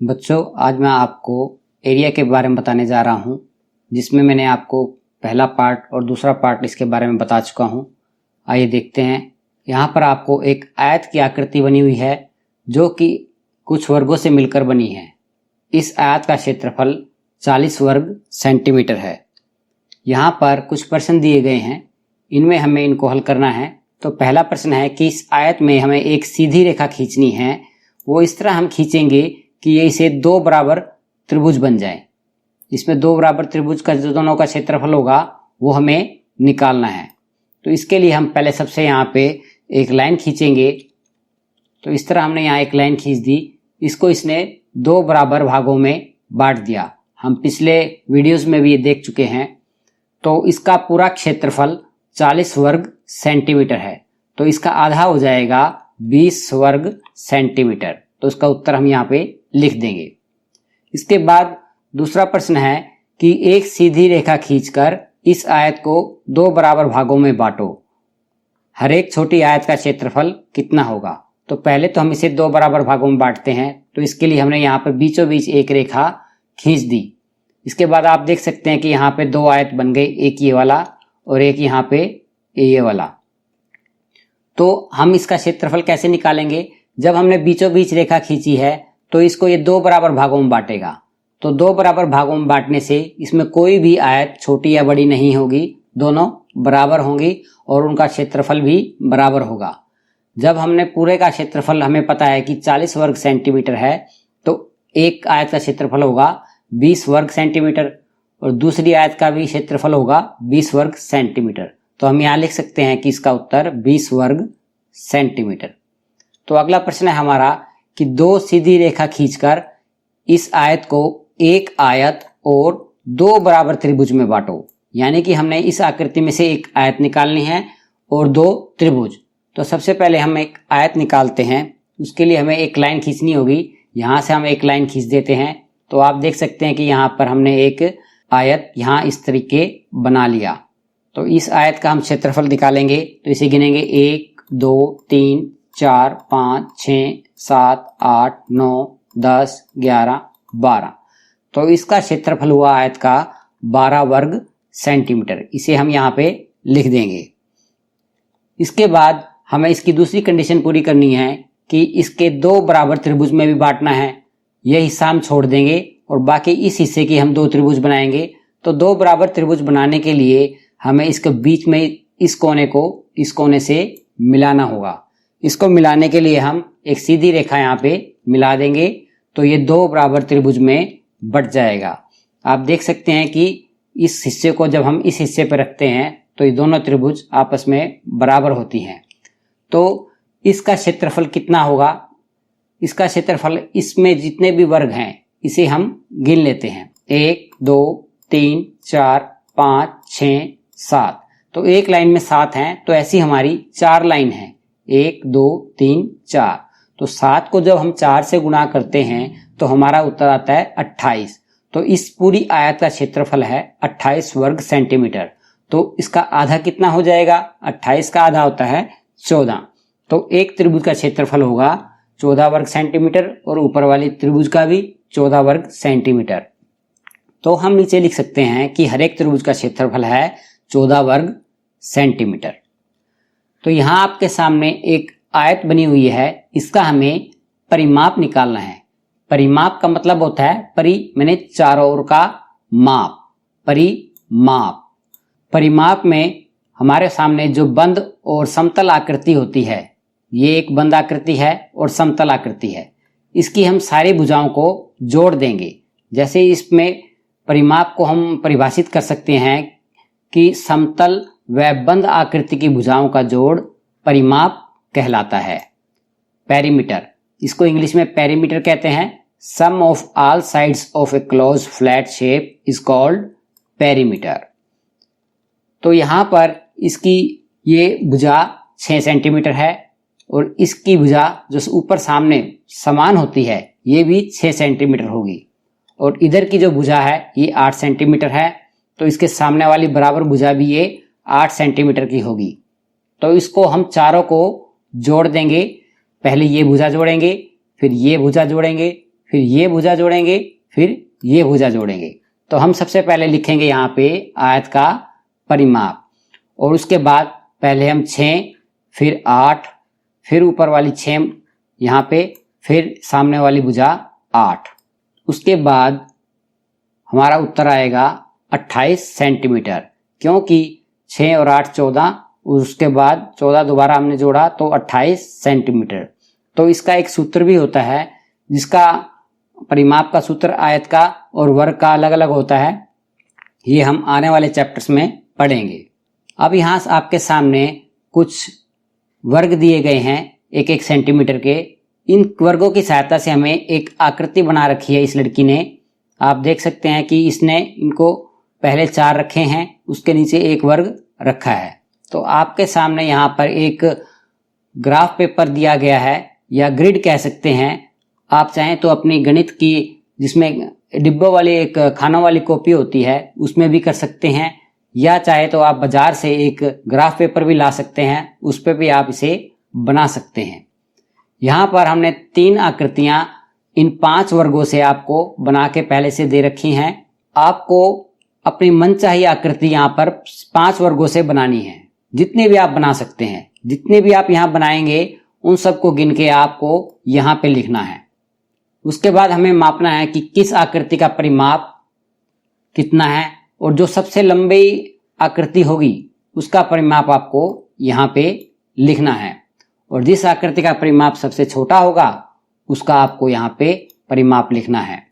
बच्चों, आज मैं आपको एरिया के बारे में बताने जा रहा हूँ, जिसमें मैंने आपको पहला पार्ट और दूसरा पार्ट इसके बारे में बता चुका हूँ। आइए देखते हैं। यहाँ पर आपको एक आयत की आकृति बनी हुई है, जो कि कुछ वर्गों से मिलकर बनी है। इस आयत का क्षेत्रफल 40 वर्ग सेंटीमीटर है। यहाँ पर कुछ प्रश्न दिए गए हैं, इनमें हमें इनको हल करना है। तो पहला प्रश्न है कि इस आयत में हमें एक सीधी रेखा खींचनी है। वो इस तरह हम खींचेंगे कि ये इसे दो बराबर त्रिभुज बन जाए। इसमें दो बराबर त्रिभुज का जो दोनों का क्षेत्रफल होगा वो हमें निकालना है। तो इसके लिए हम पहले सबसे यहाँ पे एक लाइन खींचेंगे। तो इस तरह हमने यहाँ एक लाइन खींच दी। इसको इसने दो बराबर भागों में बांट दिया। हम पिछले वीडियोस में भी ये देख चुके हैं। तो इसका पूरा क्षेत्रफल 40 वर्ग सेंटीमीटर है। तो इसका आधा हो जाएगा 20 वर्ग सेंटीमीटर। तो इसका उत्तर हम यहाँ पे लिख देंगे। इसके बाद दूसरा प्रश्न है कि एक सीधी रेखा खींचकर इस आयत को दो बराबर भागों में बांटो। हर एक छोटी आयत का क्षेत्रफल कितना होगा। तो पहले तो हम इसे दो बराबर भागों में बांटते हैं। तो इसके लिए हमने यहाँ पर बीचों बीच एक रेखा खींच दी। इसके बाद आप देख सकते हैं कि यहाँ पे दो आयत बन गए, एक ये वाला और एक यहाँ पे ये वाला। तो हम इसका क्षेत्रफल कैसे निकालेंगे। जब हमने बीचों बीच रेखा खींची है तो इसको ये दो बराबर भागों में बांटेगा। तो दो बराबर भागों में बांटने से इसमें कोई भी आयत छोटी या बड़ी नहीं होगी, दोनों बराबर होंगी और उनका क्षेत्रफल भी बराबर होगा। जब हमने पूरे का क्षेत्रफल हमें पता है कि 40 वर्ग सेंटीमीटर है, तो एक आयत का क्षेत्रफल होगा 20 वर्ग सेंटीमीटर और दूसरी आयत का भी क्षेत्रफल होगा 20 वर्ग सेंटीमीटर। तो हम यहाँ लिख सकते हैं कि इसका उत्तर 20 वर्ग सेंटीमीटर। तो अगला प्रश्न है हमारा कि दो सीधी रेखा खींचकर इस आयत को एक आयत और दो बराबर त्रिभुज में बांटो। यानी कि हमने इस आकृति में से एक आयत निकालनी है और दो त्रिभुज। तो सबसे पहले हम एक आयत निकालते हैं। उसके लिए हमें एक लाइन खींचनी होगी। यहाँ से हम एक लाइन खींच देते हैं। तो आप देख सकते हैं कि यहाँ पर हमने एक आयत यहाँ इस तरीके बना लिया। तो इस आयत का हम क्षेत्रफल निकालेंगे। तो इसे गिनेंगे 1 2 3 4 5 6 7 8 9 10 11 12। तो इसका क्षेत्रफल हुआ आयत का 12 वर्ग सेंटीमीटर। इसे हम यहाँ पे लिख देंगे। इसके बाद हमें इसकी दूसरी कंडीशन पूरी करनी है कि इसके दो बराबर त्रिभुज में भी बांटना है। यह हिस्सा हम छोड़ देंगे और बाकी इस हिस्से की हम दो त्रिभुज बनाएंगे। तो दो बराबर त्रिभुज बनाने के लिए हमें इसके बीच में इस कोने को इस कोने से मिलाना होगा। इसको मिलाने के लिए हम एक सीधी रेखा यहाँ पे मिला देंगे। तो ये दो बराबर त्रिभुज में बट जाएगा। आप देख सकते हैं कि इस हिस्से को जब हम इस हिस्से पर रखते हैं तो ये दोनों त्रिभुज आपस में बराबर होती हैं। तो इसका क्षेत्रफल कितना होगा। इसका क्षेत्रफल, इसमें जितने भी वर्ग हैं इसे हम गिन लेते हैं। 1 2 3 4 5 6 7। तो एक लाइन में 7 हैं। तो ऐसी हमारी 4 लाइन है, 1 2 3 4। तो 7 को जब हम 4 से गुणा करते हैं तो हमारा उत्तर आता है 28। तो इस पूरी आयत का क्षेत्रफल है 28 वर्ग सेंटीमीटर। तो इसका आधा कितना हो जाएगा। 28 का आधा होता है 14। तो एक त्रिभुज का क्षेत्रफल होगा 14 वर्ग सेंटीमीटर और ऊपर वाली त्रिभुज का भी 14 वर्ग सेंटीमीटर। तो हम नीचे लिख सकते हैं कि हर एक त्रिभुज का क्षेत्रफल है 14 वर्ग सेंटीमीटर। तो यहाँ आपके सामने एक आयत बनी हुई है। इसका हमें परिमाप निकालना है। परिमाप का मतलब होता है परि मैंने चारों ओर का माप, परिमाप। परिमाप में हमारे सामने जो बंद और समतल आकृति होती है, ये एक बंद आकृति है और समतल आकृति है। इसकी हम सारी भुजाओं को जोड़ देंगे। जैसे इसमें परिमाप को हम परिभाषित कर सकते हैं कि समतल व बंद आकृति की भुजाओं का जोड़ परिमाप कहलाता है। पेरीमीटर, इसको इंग्लिश में पेरीमीटर कहते हैं। Sum of all sides of a close flat shape is called perimeter. तो यहाँ पर इसकी ये भुजा 6 सेंटीमीटर है और इसकी भुजा जो ऊपर सामने समान होती है ये भी 6 सेंटीमीटर होगी। और इधर की जो भुजा है ये 8 सेंटीमीटर है। तो इसके सामने वाली बराबर भुजा भी ये 8 सेंटीमीटर की होगी। तो इसको हम चारों को जोड़ देंगे। पहले ये भुजा जोड़ेंगे, फिर ये भुजा जोड़ेंगे, फिर ये भुजा जोड़ेंगे, फिर ये भुजा जोड़ेंगे। तो हम सबसे पहले लिखेंगे यहाँ पे आयत का परिमाप, और उसके बाद पहले हम 6, फिर 8, फिर ऊपर वाली 6 यहाँ पे, फिर सामने वाली भुजा 8। उसके बाद हमारा उत्तर आएगा 28 सेंटीमीटर, क्योंकि 6 और 8 14, उसके बाद 14 दोबारा हमने जोड़ा तो 28 सेंटीमीटर। तो इसका एक सूत्र भी होता है, जिसका परिमाप का सूत्र आयत का और वर्ग का अलग अलग होता है। ये हम आने वाले चैप्टर्स में पढ़ेंगे। अब यहाँ आपके सामने कुछ वर्ग दिए गए हैं 1-1 सेंटीमीटर के। इन वर्गों की सहायता से हमें एक आकृति बना रखी है इस लड़की ने। आप देख सकते हैं कि इसने इनको पहले 4 रखे हैं, उसके नीचे एक वर्ग रखा है। तो आपके सामने यहाँ पर एक ग्राफ पेपर दिया गया है, या ग्रिड कह सकते हैं। आप चाहें तो अपनी गणित की, जिसमें डिब्बों वाली एक खानों वाली कॉपी होती है, उसमें भी कर सकते हैं, या चाहे तो आप बाजार से एक ग्राफ पेपर भी ला सकते हैं, उस पर भी आप इसे बना सकते हैं। यहाँ पर हमने 3 आकृतियां इन 5 वर्गों से आपको बना के पहले से दे रखी हैं। आपको अपनी मनचाही आकृति यहाँ पर 5 वर्गों से बनानी है। जितने भी आप बना सकते हैं, जितने भी आप यहाँ बनाएंगे उन सबको गिन के आपको यहाँ पे लिखना है। उसके बाद हमें मापना है कि किस आकृति का परिमाप कितना है, और जो सबसे लंबी आकृति होगी उसका परिमाप आपको यहाँ पे लिखना है, और जिस आकृति का परिमाप सबसे छोटा होगा उसका आपको यहाँ पे परिमाप लिखना है।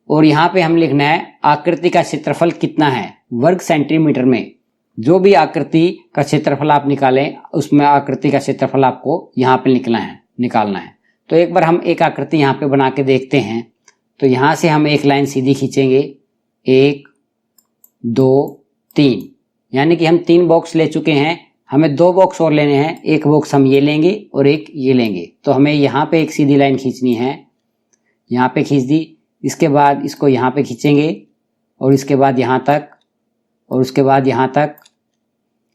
और यहाँ पे हम लिखना है आकृति का क्षेत्रफल कितना है वर्ग सेंटीमीटर में। जो भी आकृति का क्षेत्रफल आप निकालें, उसमें आकृति का क्षेत्रफल आपको यहाँ पे निकालना है। तो एक बार हम एक आकृति यहाँ पे बना के देखते हैं। तो यहाँ से हम एक लाइन सीधी खींचेंगे, 1 2 3, यानी कि हम 3 बॉक्स ले चुके हैं। हमें 2 बॉक्स और लेने हैं, एक बॉक्स हम ये लेंगे और एक ये लेंगे। तो हमें यहाँ पे एक सीधी लाइन खींचनी है, यहाँ पे खींच दी। इसके बाद इसको यहाँ पे खींचेंगे, और इसके बाद यहाँ तक, और उसके बाद यहाँ तक,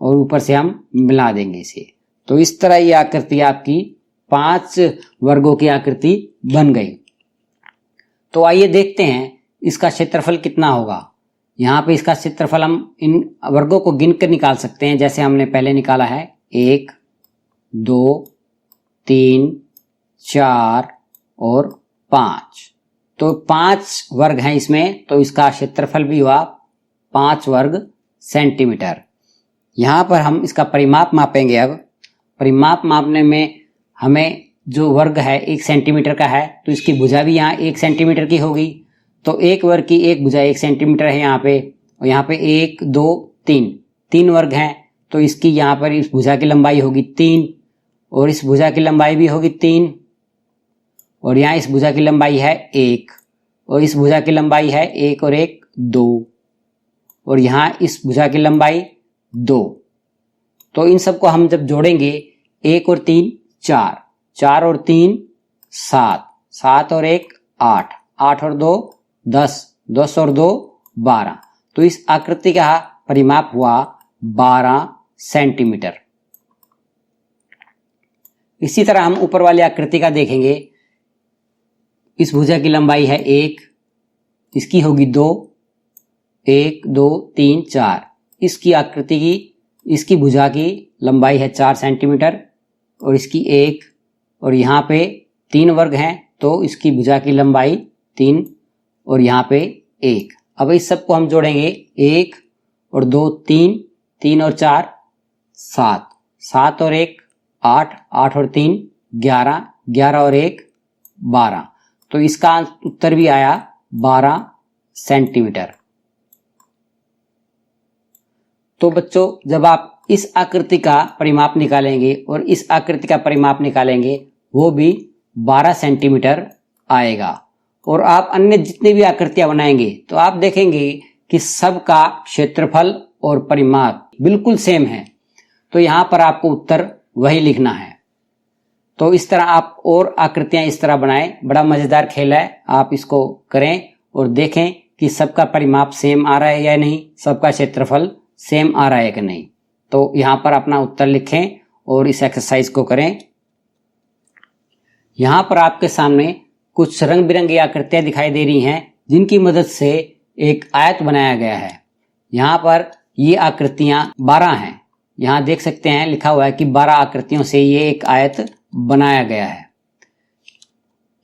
और ऊपर से हम मिला देंगे इसे। तो इस तरह ये आकृति आपकी 5 वर्गों की आकृति बन गई। तो आइए देखते हैं इसका क्षेत्रफल कितना होगा। यहाँ पे इसका क्षेत्रफल हम इन वर्गों को गिन कर निकाल सकते हैं, जैसे हमने पहले निकाला है 1 2 3 4 और 5। तो 5 वर्ग हैं इसमें, तो इसका क्षेत्रफल भी हुआ 5 वर्ग सेंटीमीटर। यहाँ पर हम इसका परिमाप मापेंगे। अब परिमाप मापने में हमें जो वर्ग है 1 सेंटीमीटर का है, तो इसकी भुजा भी यहाँ 1 सेंटीमीटर की होगी। तो एक वर्ग की एक भुजा 1 सेंटीमीटर है यहाँ पे, और यहाँ पे 1 2 3 वर्ग हैं। तो इसकी यहाँ पर इस भुजा की लंबाई होगी 3, और इस भुजा की लंबाई भी होगी 3, और यहाँ इस भुजा की लंबाई है 1, और इस भुजा की लंबाई है 1 और 1 2, और यहाँ इस भुजा की लंबाई 2। तो इन सबको हम जब जोड़ेंगे, 1 और 3 4, 4 और 3 7, 7 और 1 8, 8 और 2 10, 10 और 2 12। तो इस आकृति का परिमाप हुआ 12 सेंटीमीटर। इसी तरह हम ऊपर वाली आकृति का देखेंगे। इस भुजा की लंबाई है 1, इसकी होगी 2, 1 2 3 4। इसकी आकृति की, इसकी भुजा की लंबाई है 4 सेंटीमीटर, और इसकी 1, और यहाँ पे 3 वर्ग हैं, तो इसकी भुजा की लंबाई 3, और यहाँ पे 1। अब इस सब को हम जोड़ेंगे, 1 और 2 3, 3 और 4 7, 7 और 1 8, 8 और 3 11, 11 और 1 12। तो इसका उत्तर भी आया 12 सेंटीमीटर। तो बच्चों, जब आप इस आकृति का परिमाप निकालेंगे और इस आकृति का परिमाप निकालेंगे, वो भी 12 सेंटीमीटर आएगा। और आप अन्य जितनी भी आकृतियां बनाएंगे, तो आप देखेंगे कि सबका क्षेत्रफल और परिमाप बिल्कुल सेम है। तो यहाँ पर आपको उत्तर वही लिखना है। तो इस तरह आप और आकृतियां इस तरह बनाएं। बड़ा मजेदार खेल है, आप इसको करें और देखें कि सबका परिमाप सेम आ रहा है या नहीं, सबका क्षेत्रफल सेम आ रहा है कि नहीं। तो यहाँ पर अपना उत्तर लिखें और इस एक्सरसाइज को करें। यहाँ पर आपके सामने कुछ रंग बिरंगी आकृतियां दिखाई दे रही हैं जिनकी मदद से एक आयत बनाया गया है। यहाँ पर ये आकृतियां 12 हैं। यहाँ देख सकते हैं लिखा हुआ है कि 12 आकृतियों से ये एक आयत बनाया गया है।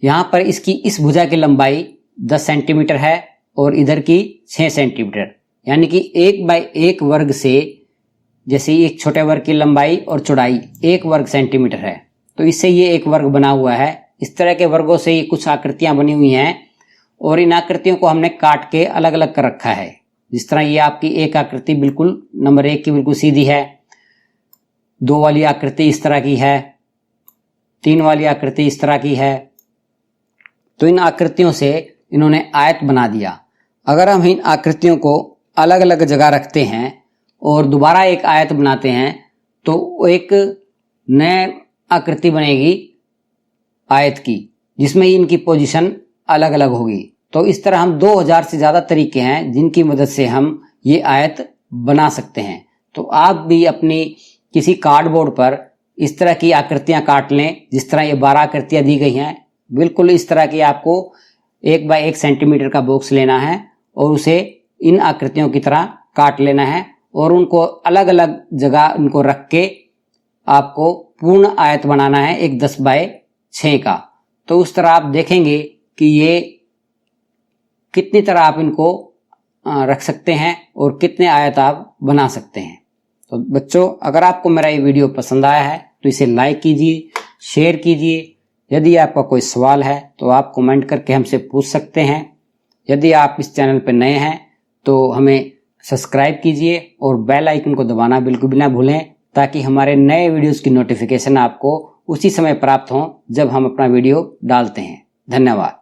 यहाँ पर इसकी इस भुजा की लंबाई 10 सेंटीमीटर है और इधर की 6 सेंटीमीटर, यानी कि 1 बाय 1 वर्ग से, जैसे एक छोटे वर्ग की लंबाई और चौड़ाई 1 वर्ग सेंटीमीटर है, तो इससे ये एक वर्ग बना हुआ है। इस तरह के वर्गों से ये कुछ आकृतियां बनी हुई हैं और इन आकृतियों को हमने काट के अलग अलग कर रखा है। जिस तरह ये आपकी एक आकृति बिल्कुल नंबर 1 की बिल्कुल सीधी है, 2 वाली आकृति इस तरह की है, 3 वाली आकृति इस तरह की है। तो इन आकृतियों से इन्होंने आयत बना दिया। अगर हम इन आकृतियों को अलग अलग जगह रखते हैं और दोबारा एक आयत बनाते हैं तो एक नई आकृति बनेगी आयत की, जिसमें इनकी पोजीशन अलग अलग होगी। तो इस तरह हम 2000 से ज़्यादा तरीके हैं जिनकी मदद से हम ये आयत बना सकते हैं। तो आप भी अपनी किसी कार्डबोर्ड पर इस तरह की आकृतियां काट लें। जिस तरह ये 12 आकृतियां दी गई हैं, बिल्कुल इस तरह की आपको 1 बाय 1 सेंटीमीटर का बॉक्स लेना है और उसे इन आकृतियों की तरह काट लेना है और उनको अलग अलग जगह उनको रख के आपको पूर्ण आयत बनाना है एक 10 बाय 6 का। तो उस तरह आप देखेंगे कि ये कितनी तरह आप इनको रख सकते हैं और कितने आयत आप बना सकते हैं। तो बच्चों, अगर आपको मेरा ये वीडियो पसंद आया है तो इसे लाइक कीजिए, शेयर कीजिए। यदि आपका कोई सवाल है तो आप कमेंट करके हमसे पूछ सकते हैं। यदि आप इस चैनल पर नए हैं तो हमें सब्सक्राइब कीजिए और बेल आइकन को दबाना बिल्कुल भी ना भूलें, ताकि हमारे नए वीडियोस की नोटिफिकेशन आपको उसी समय प्राप्त हो जब हम अपना वीडियो डालते हैं। धन्यवाद।